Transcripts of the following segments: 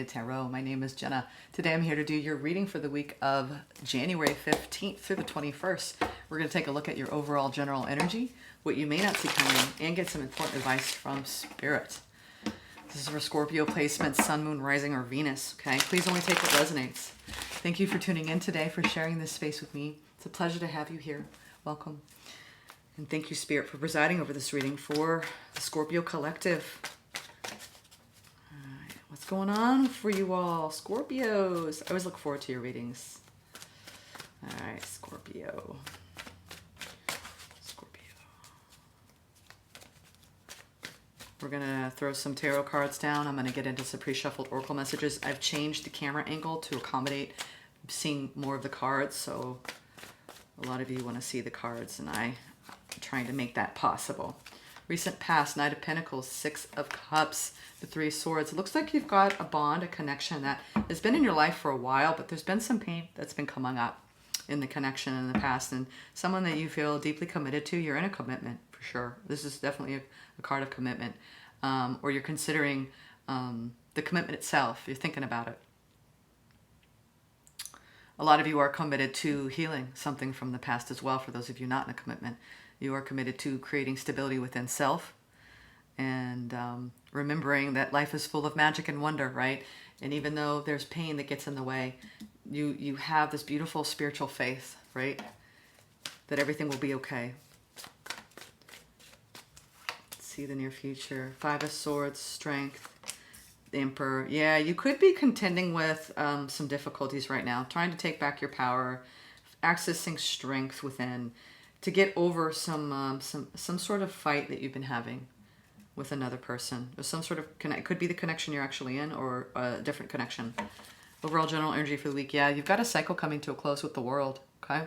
Tarot. My name is Jenna. Today I'm here to do your reading for the week of January 15th through the 21st. We're going to take a look at your overall general energy, what you may not see coming, and get some important advice from Spirit. This is for Scorpio placement, Sun, Moon, Rising, or Venus. Okay, please only take what resonates. Thank you for tuning in today, for sharing this space with me. It's a pleasure to have you here. Welcome. And thank you, Spirit, for presiding over this reading for the Scorpio collective. What's going on for you all, Scorpios? I always look forward to your readings. All right, Scorpio. We're going to throw some tarot cards down. I'm going to get into some pre-shuffled oracle messages. I've changed the camera angle to accommodate seeing more of the cards, so a lot of you want to see the cards, and I'm trying to make that possible. Recent past, Knight of Pentacles, Six of Cups, the Three of Swords. It looks like you've got a bond, a connection that has been in your life for a while, but there's been some pain that's been coming up in the connection in the past, and someone that you feel deeply committed to. You're in a commitment for sure. This is definitely a card of commitment, or you're considering the commitment itself. You're thinking about it. A lot of you are committed to healing something from the past as well. For those of you not in a commitment, you are committed to creating stability within self and remembering that life is full of magic and wonder, right? And even though there's pain that gets in the way, you have this beautiful spiritual faith, right? That everything will be okay. Let's see the near future. Five of Swords, Strength, the Emperor. Yeah, you could be contending with some difficulties right now, trying to take back your power, accessing strength within, to get over some sort of fight that you've been having with another person. There's some sort of it could be the connection you're actually in, or a different connection. Overall general energy for the week. Yeah, you've got a cycle coming to a close with the world. Okay,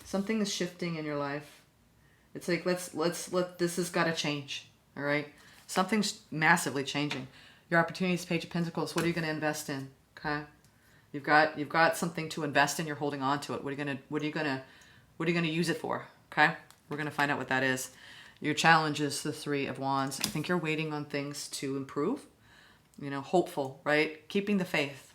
something is shifting in your life. It's like let's this has got to change. All right, something's massively changing. Your opportunities, Page of Pentacles. What are you going to invest in? Okay, you've got something to invest in. You're holding on to it. What are you gonna use it for? Okay, we're going to find out what that is. Your challenge is the Three of Wands. I think you're waiting on things to improve. You know, hopeful, right? Keeping the faith,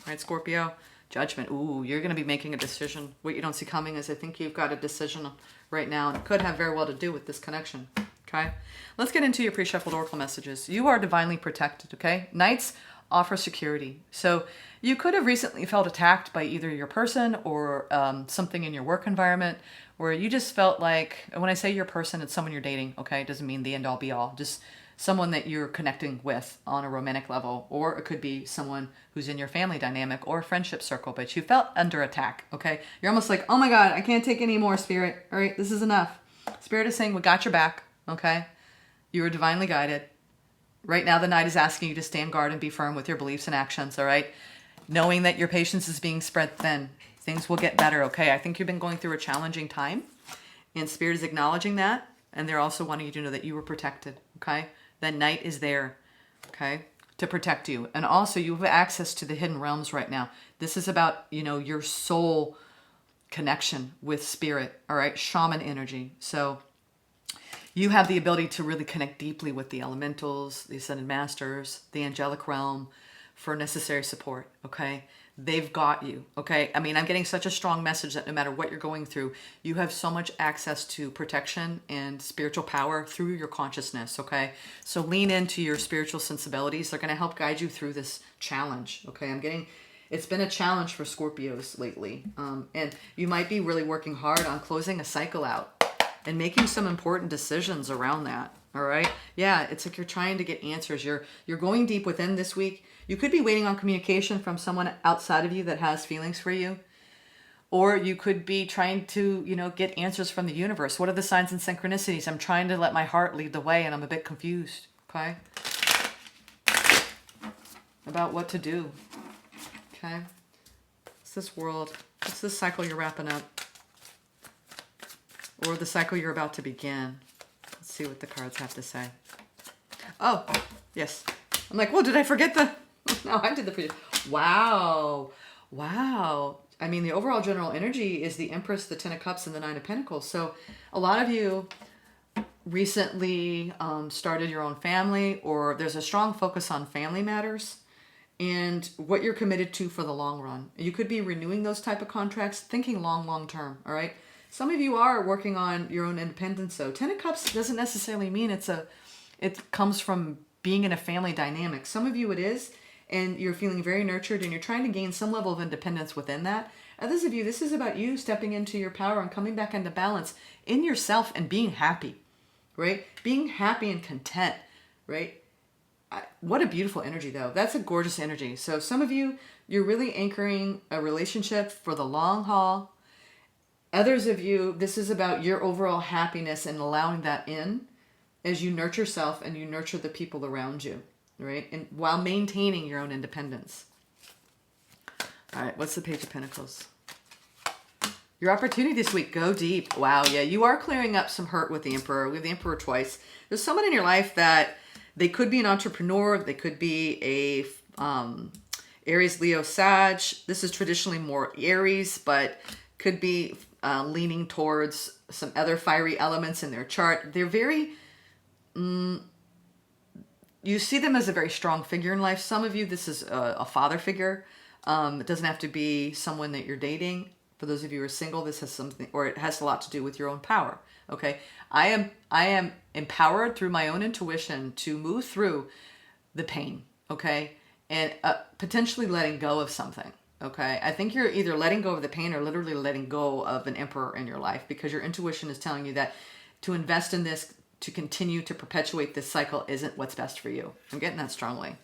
right, Scorpio? Judgment. Ooh, you're going to be making a decision. What you don't see coming is I think you've got a decision right now, and it could have very well to do with this connection. Okay, let's get into your pre-shuffled oracle messages. You are divinely protected. Okay, Knights offer security. So you could have recently felt attacked by either your person or something in your work environment, where you just felt like, and when I say your person, it's someone you're dating, okay? It doesn't mean the end all be all. Just someone that you're connecting with on a romantic level, or it could be someone who's in your family dynamic or friendship circle, but you felt under attack, okay? You're almost like, oh my God, I can't take any more, Spirit. All right, this is enough. Spirit is saying, we got your back, okay? You are divinely guided. Right now, the Knight is asking you to stand guard and be firm with your beliefs and actions, all right? Knowing that your patience is being spread thin. Things will get better, okay? I think you've been going through a challenging time, and Spirit is acknowledging that, and they're also wanting you to know that you were protected, okay? That Knight is there, okay, to protect you. And also, you have access to the hidden realms right now. This is about, you know, your soul connection with Spirit, all right? Shaman energy. So you have the ability to really connect deeply with the elementals, the ascended masters, the angelic realm for necessary support, okay? They've got you, okay? I mean, I'm getting such a strong message that no matter what you're going through, you have so much access to protection and spiritual power through your consciousness, okay? So lean into your spiritual sensibilities. They're going to help guide you through this challenge, okay? It's been a challenge for Scorpios lately. And you might be really working hard on closing a cycle out and making some important decisions around that. All right. Yeah. It's like you're trying to get answers. You're going deep within this week. You could be waiting on communication from someone outside of you that has feelings for you. Or you could be trying to, you know, get answers from the universe. What are the signs and synchronicities? I'm trying to let my heart lead the way, and I'm a bit confused. Okay. About what to do. Okay. It's this world. It's this cycle you're wrapping up. Or the cycle you're about to begin. Let's see what the cards have to say. Oh, yes. I'm like, whoa, did I forget the... No, I did the previous. Wow. Wow. I mean, the overall general energy is the Empress, the Ten of Cups, and the Nine of Pentacles. So a lot of you recently started your own family, or there's a strong focus on family matters. and what you're committed to for the long run. You could be renewing those type of contracts, thinking long term, all right? Some of you are working on your own independence, though. Ten of Cups doesn't necessarily mean it comes from being in a family dynamic. Some of you it is, and you're feeling very nurtured, and you're trying to gain some level of independence within that. Others of you, this is about you stepping into your power and coming back into balance in yourself and being happy, right? Being happy and content, right? What a beautiful energy, though. That's a gorgeous energy. So some of you, you're really anchoring a relationship for the long haul. Others of you, this is about your overall happiness and allowing that in as you nurture yourself and you nurture the people around you, right? And while maintaining your own independence. All right, what's the Page of Pentacles? Your opportunity this week, go deep. Wow, yeah, you are clearing up some hurt with the Emperor. We have the Emperor twice. There's someone in your life that they could be an entrepreneur. They could be a Aries, Leo, Sag. This is traditionally more Aries, but could be leaning towards some other fiery elements in their chart. They're very... you see them as a very strong figure in life. Some of you, this is a father figure. It doesn't have to be someone that you're dating. For those of you who are single, this has something, or it has a lot to do with your own power. Okay, I am empowered through my own intuition to move through the pain. Okay, and potentially letting go of something. Okay, I think you're either letting go of the pain or literally letting go of an emperor in your life, because your intuition is telling you that to invest in this, to continue to perpetuate this cycle, isn't what's best for you. I'm getting that strongly.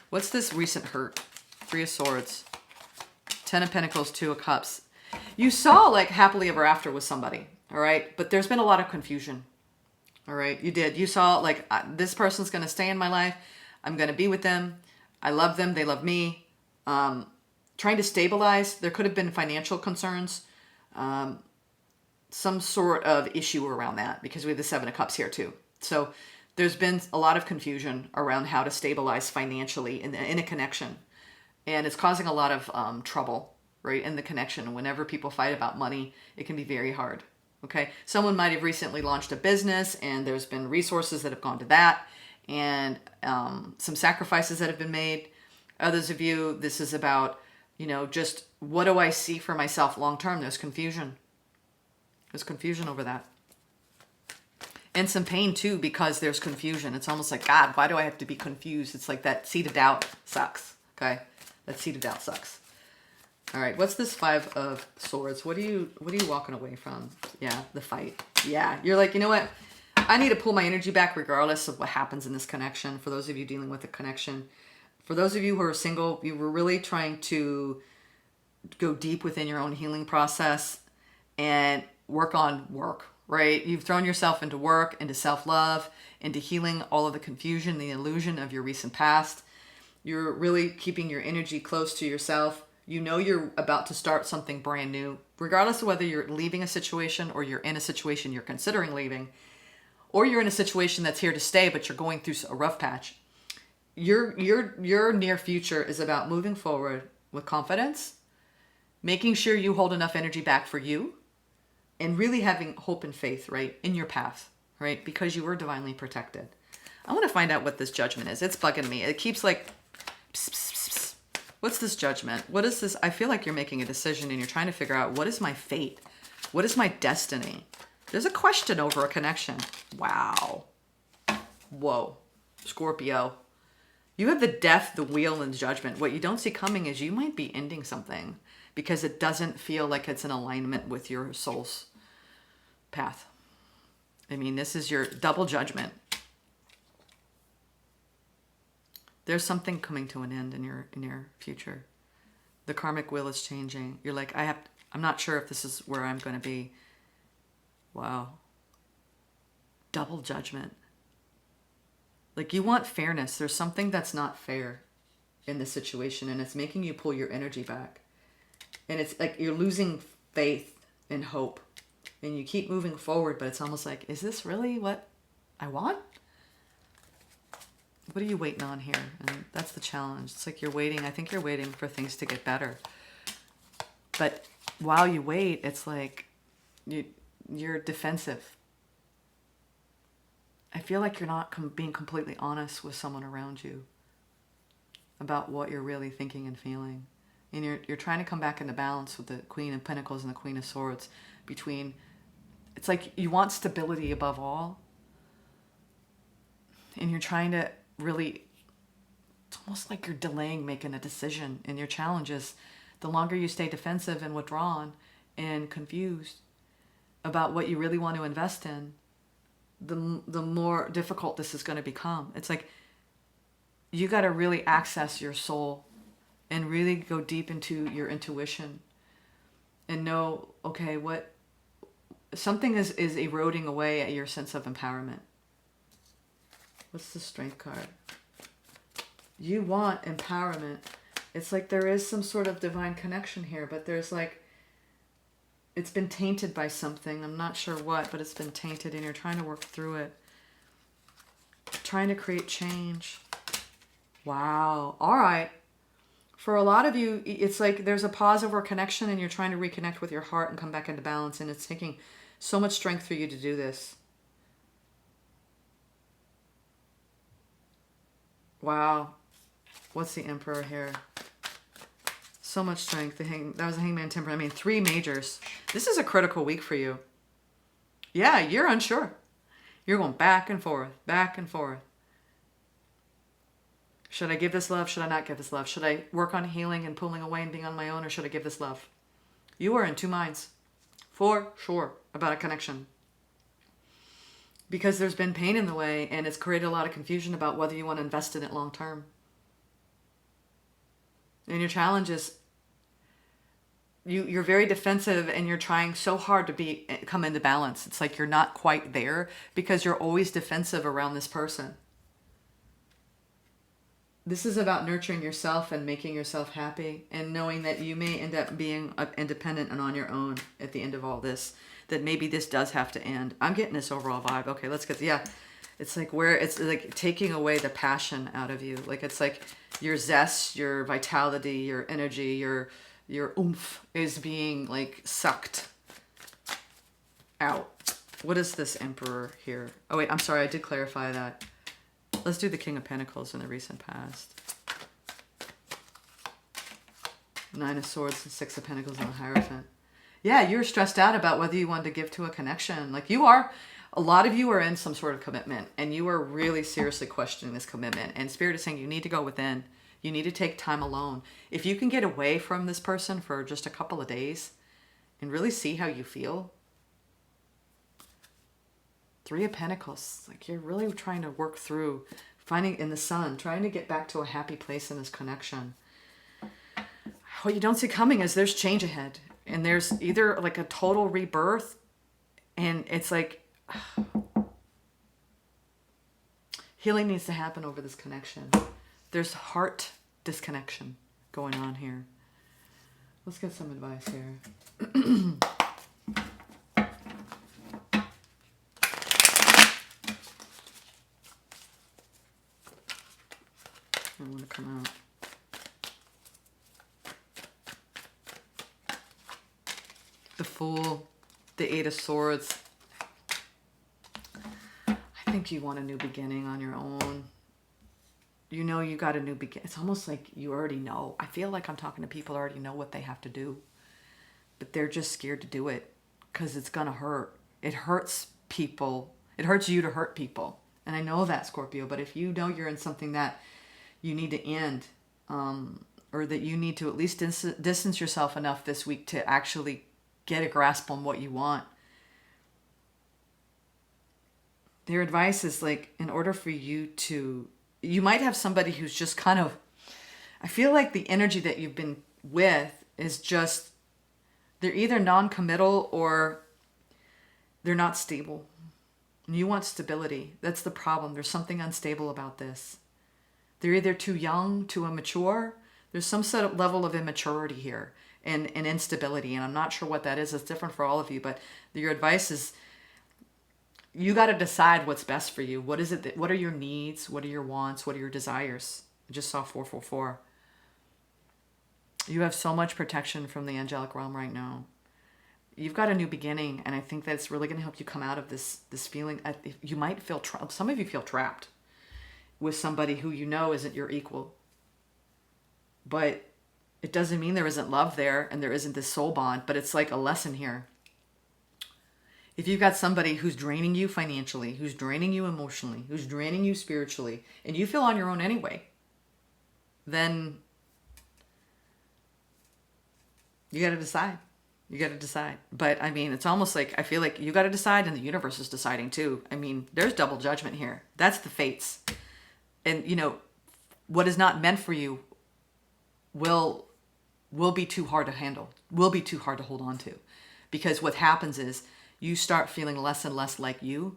What's this recent hurt? Three of Swords, Ten of Pentacles, Two of Cups. You saw like happily ever after with somebody, all right? But there's been a lot of confusion, all right? You did. You saw like this person's going to stay in my life. I'm going to be with them. I love them. They love me. Trying to stabilize. There could have been financial concerns. Some sort of issue around that, because we have the Seven of Cups here too. So there's been a lot of confusion around how to stabilize financially in a connection. And it's causing a lot of trouble, right, in the connection. Whenever people fight about money, it can be very hard. Okay, someone might have recently launched a business, and there's been resources that have gone to that, and some sacrifices that have been made. Others of you, this is about, you know, just what do I see for myself long term? There's confusion. There's confusion over that. And some pain too, because there's confusion. It's almost like, God, why do I have to be confused? It's like that seed of doubt sucks. Okay, that seed of doubt sucks. All right, what's this Five of Swords? What are you walking away from? Yeah, the fight. Yeah, you're like, you know what? I need to pull my energy back regardless of what happens in this connection. For those of you dealing with a connection, for those of you who are single, you were really trying to go deep within your own healing process and work on work, right? You've thrown yourself into work, into self-love, into healing all of the confusion, the illusion of your recent past. You're really keeping your energy close to yourself. You know you're about to start something brand new, regardless of whether you're leaving a situation or you're in a situation you're considering leaving, or you're in a situation that's here to stay, but you're going through a rough patch. Your near future is about moving forward with confidence, making sure you hold enough energy back for you, and really having hope and faith, right, in your path, right, because you were divinely protected. I want to find out what this judgment is. It's bugging me. It keeps like, pss, pss, pss, pss. What's this judgment? What is this? I feel like you're making a decision and you're trying to figure out, what is my fate? What is my destiny? There's a question over a connection. Wow. Whoa. Scorpio. You have the Death, the Wheel, and Judgment. What you don't see coming is you might be ending something because it doesn't feel like it's in alignment with your soul's path. I mean, this is your double judgment. There's something coming to an end in your future. The karmic wheel is changing. You're like, I'm not sure if this is where I'm going to be. Wow. Double judgment. Like, you want fairness. There's something that's not fair in this situation, and it's making you pull your energy back. And it's like you're losing faith and hope. And you keep moving forward, but it's almost like, is this really what I want? What are you waiting on here? And that's the challenge. It's like you're waiting. I think you're waiting for things to get better. But while you wait, it's like you're defensive. I feel like you're not being completely honest with someone around you. about what you're really thinking and feeling. And you're trying to come back into balance with the Queen of Pentacles and the Queen of Swords between, it's like you want stability above all. And you're trying to really, it's almost like you're delaying making a decision. And your challenge is, the longer you stay defensive and withdrawn and confused about what you really want to invest in, the more difficult this is going to become. It's like you got to really access your soul and really go deep into your intuition and know, okay, what something is eroding away at your sense of empowerment. What's the Strength card? You want empowerment. It's like there is some sort of divine connection here, but there's like, it's been tainted by something. I'm not sure what, but it's been tainted and you're trying to work through it. Trying to create change. Wow. All right. For a lot of you, it's like there's a pause over connection and you're trying to reconnect with your heart and come back into balance. And it's taking so much strength for you to do this. Wow. What's the Emperor here? So much strength. That was a Hangman Temperament. I mean, 3 majors. This is a critical week for you. Yeah, you're unsure. You're going back and forth, back and forth. Should I give this love? Should I not give this love? Should I work on healing and pulling away and being on my own, or should I give this love? You are in 2 minds, for sure, about a connection. Because there's been pain in the way, and it's created a lot of confusion about whether you want to invest in it long term. And your challenge is you're very defensive and you're trying so hard to come into balance. It's like you're not quite there because you're always defensive around this person. This is about nurturing yourself and making yourself happy and knowing that you may end up being independent and on your own at the end of all this. That maybe this does have to end. I'm getting this overall vibe. Okay, let's get, yeah. It's like where it's like taking away the passion out of you. Like it's like your zest, your vitality, your energy, your oomph is being like sucked out. What is this Emperor here? Oh wait, I'm sorry, I did clarify that. Let's do the King of Pentacles in the recent past. 9 of Swords and 6 of Pentacles and the Hierophant. Yeah, you're stressed out about whether you want to give to a connection. Like you are. A lot of you are in some sort of commitment and you are really seriously questioning this commitment. And Spirit is saying you need to go within. You need to take time alone. If you can get away from this person for just a couple of days and really see how you feel. 3 of Pentacles. Like you're really trying to work through finding in the Sun, trying to get back to a happy place in this connection. What you don't see coming is there's change ahead. And there's either like a total rebirth and it's like healing needs to happen over this connection. There's heart disconnection going on here. Let's get some advice here. I want to come out. The Fool, the 8 of Swords. I think you want a new beginning on your own. You know you got a new beginning. It's almost like you already know. I feel like I'm talking to people who already know what they have to do. But they're just scared to do it because it's going to hurt. It hurts people. It hurts you to hurt people. And I know that, Scorpio. But if you know you're in something that you need to end, or that you need to at least distance yourself enough this week to actually get a grasp on what you want. Their advice is like, in order for you to, you might have somebody who's just kind of, I feel like the energy that you've been with is just, they're either non-committal or they're not stable. And you want stability. That's the problem. There's something unstable about this. They're either too young, too immature. There's some sort of level of immaturity here and instability. And I'm not sure what that is. It's different for all of you. But your advice is, you got to decide what's best for you. What is it? What are your needs? What are your wants? What are your desires? I just saw 444. You have so much protection from the angelic realm right now. You've got a new beginning, and I think that's really going to help you come out of this feeling. You might feel some of you feel trapped with somebody who you know isn't your equal. But it doesn't mean there isn't love there and there isn't this soul bond, but it's like a lesson here. If you've got somebody who's draining you financially, who's draining you emotionally, who's draining you spiritually, and you feel on your own anyway, then you got to decide. You got to decide. But I mean, it's almost like, I feel like you got to decide and the universe is deciding too. I mean, there's double judgment here. That's the fates. And you know, what is not meant for you will be too hard to handle, will be too hard to hold on to. Because what happens is you start feeling less and less like you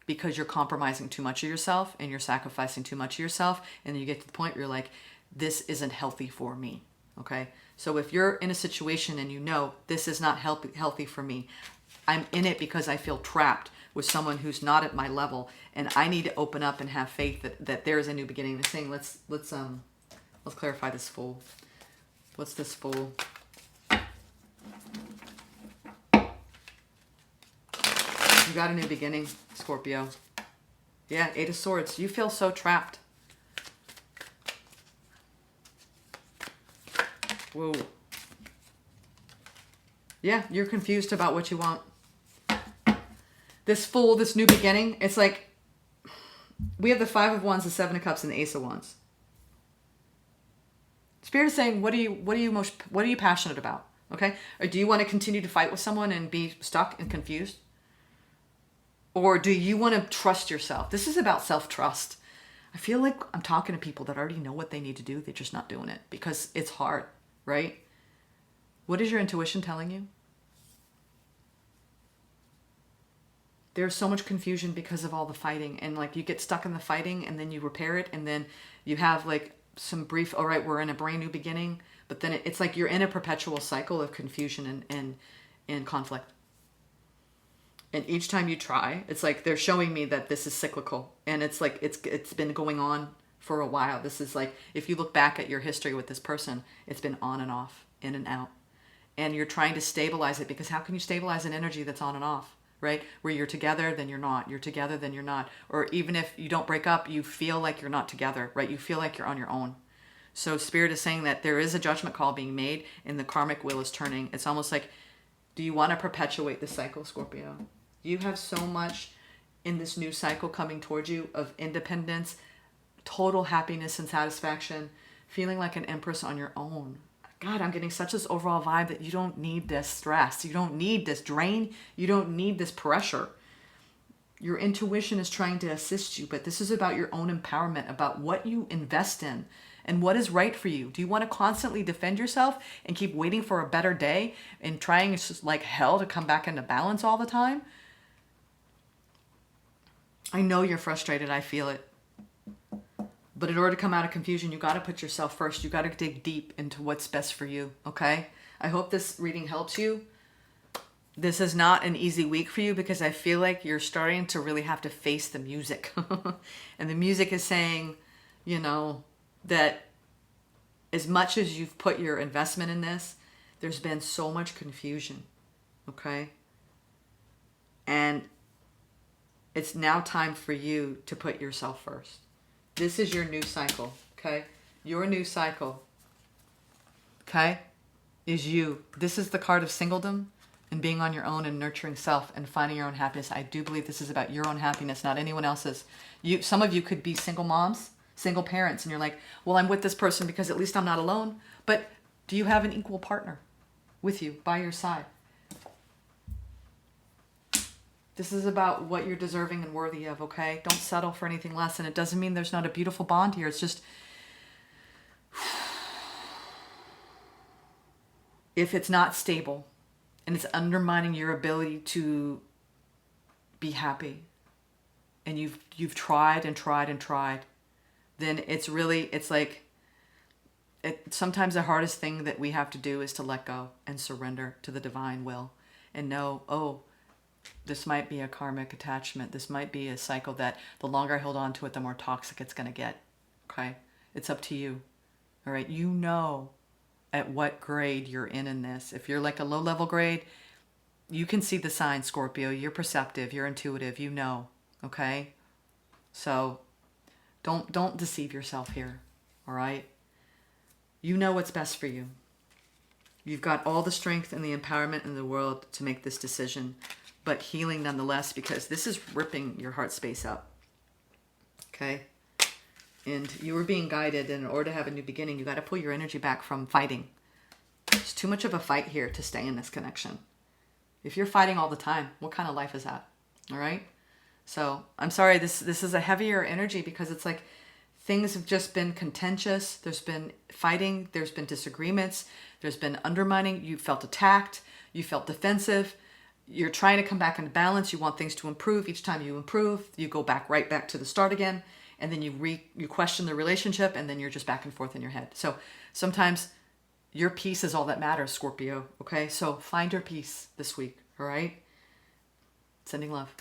because you're compromising too much of yourself and you're sacrificing too much of yourself. And then you get to the point where you're like, this isn't healthy for me. Okay. So if you're in a situation and you know this is not healthy for me, I'm in it because I feel trapped with someone who's not at my level, and I need to open up and have faith that there is a new beginning. This thing, let's clarify this Fool. What's this Fool? You got a new beginning, Scorpio. Yeah, Eight of Swords. You feel so trapped. Whoa. Yeah, you're confused about what you want. This Fool, this new beginning, it's like we have the Five of Wands, the Seven of Cups, and the Ace of Wands. Spirit is saying, what are you passionate about? Okay? Or do you want to continue to fight with someone and be stuck and confused? Or do you want to trust yourself? This is about self-trust. I feel like I'm talking to people that already know what they need to do. They're just not doing it because it's hard, right? What is your intuition telling you? There's so much confusion because of all the fighting, and like you get stuck in the fighting and then you repair it, and then you have like some brief, all right, we're in a brand new beginning, but then it's like you're in a perpetual cycle of confusion and conflict. And each time you try, it's like they're showing me that this is cyclical, and it's like it's been going on for a while. This is like, if you look back at your history with this person, it's been on and off, in and out, and you're trying to stabilize it, because how can you stabilize an energy that's on and off? Right? Where you're together, then you're not. You're together, then you're not. Or even if you don't break up, you feel like you're not together, right? You feel like you're on your own. So Spirit is saying that there is a judgment call being made and the karmic wheel is turning. It's almost like, do you want to perpetuate the cycle, Scorpio? You have so much in this new cycle coming towards you of independence, total happiness and satisfaction, feeling like an empress on your own. God, I'm getting such this overall vibe that you don't need this stress. You don't need this drain. You don't need this pressure. Your intuition is trying to assist you, but this is about your own empowerment, about what you invest in and what is right for you. Do you want to constantly defend yourself and keep waiting for a better day and trying like hell to come back into balance all the time? I know you're frustrated. I feel it. But in order to come out of confusion, you got to put yourself first. You got to dig deep into what's best for you, okay? I hope this reading helps you. This is not an easy week for you because I feel like you're starting to really have to face the music. And the music is saying, you know, that as much as you've put your investment in this, there's been so much confusion, okay? And it's now time for you to put yourself first. This is your new cycle, okay? Your new cycle, okay, is you. This is the card of singledom and being on your own and nurturing self and finding your own happiness. I do believe this is about your own happiness, not anyone else's. Some of you could be single moms, single parents, and you're like, well, I'm with this person because at least I'm not alone. But do you have an equal partner with you, by your side? This is about what you're deserving and worthy of, okay? Don't settle for anything less. And it doesn't mean there's not a beautiful bond here. It's just, if it's not stable and it's undermining your ability to be happy, and you've tried and tried and tried, then it's like, sometimes the hardest thing that we have to do is to let go and surrender to the divine will and know, oh, this might be a karmic attachment. This might be a cycle that the longer I hold on to it, the more toxic it's going to get. Okay? It's up to you. All right? You know at what grade you're in this. If you're like a low-level grade, you can see the signs, Scorpio. You're perceptive. You're intuitive. You know. Okay? So don't deceive yourself here. All right? You know what's best for you. You've got all the strength and the empowerment in the world to make this decision, but healing nonetheless, because this is ripping your heart space up. Okay? And you were being guided, and in order to have a new beginning, you got to pull your energy back from fighting. There's too much of a fight here to stay in this connection. If you're fighting all the time, what kind of life is that? All right? So I'm sorry, this is a heavier energy because it's like things have just been contentious. There's been fighting. There's been disagreements. There's been undermining. You felt attacked. You felt defensive. You're trying to come back into balance. You want things to improve. Each time you improve, you go right back to the start again. And then you question the relationship, and then you're just back and forth in your head. So sometimes your peace is all that matters, Scorpio. Okay? So find your peace this week. All right? Sending love.